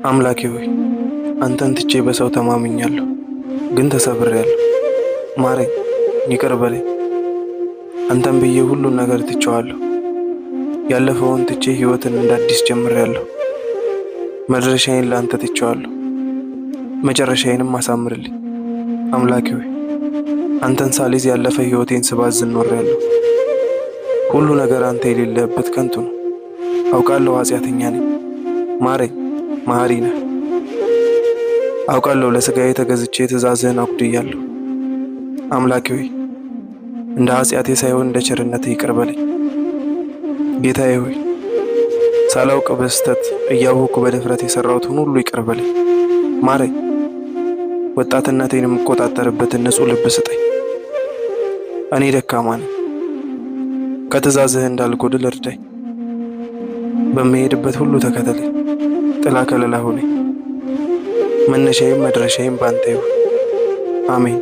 አምላኬ ሆይ አንተን ትቼ በሰው ተማምኛለሁ፣ ግን ተሰብሬያለሁ። ማረኝ፣ ይቅር በለኝ። አንተን ብዬ ሁሉን ነገር ትቼዋለሁ። ያለፈውን ትቼ ሕይወትን እንዳዲስ ጀምሬያለሁ። መድረሻዬን ለአንተ ትቼዋለሁ፣ መጨረሻዬንም አሳምርልኝ። አምላኬ ሆይ አንተን ሳልይዝ ያለፈ ሕይወቴን ስባዝን ኖሬያለሁ። ሁሉ ነገር አንተ የሌለበት ከንቱ ነው። አውቃለሁ ኃጢአተኛ ነኝ። ማረኝ፣ መሐሪ ነህ። አውቃለሁ ለሥጋዬ ተገዝቼ ትእዛዝህን አጉድያለሁ። አምላኬ ሆይ እንደ ኃጢአቴ ሳይሆን እንደ ቸርነትህ ይቅር በለኝ። ጌታዬ ሆይ ሳላውቅ በስተት እያወቅኩ በድፍረት የሠራሁትን ሁሉ ይቅር በለኝ። ማረኝ፣ ወጣትነቴን የምቆጣጠርበትን ንጹሕ ልብ ስጠኝ። እኔ ደካማ ነኝ፣ ከትእዛዝህ እንዳልጎድል እርዳኝ። በምሄድበት ሁሉ ተከተለኝ፣ ጥላ ከለላ ሁነኝ። መነሻዬም መድረሻዬም ባንተ ይሁን። አሜን።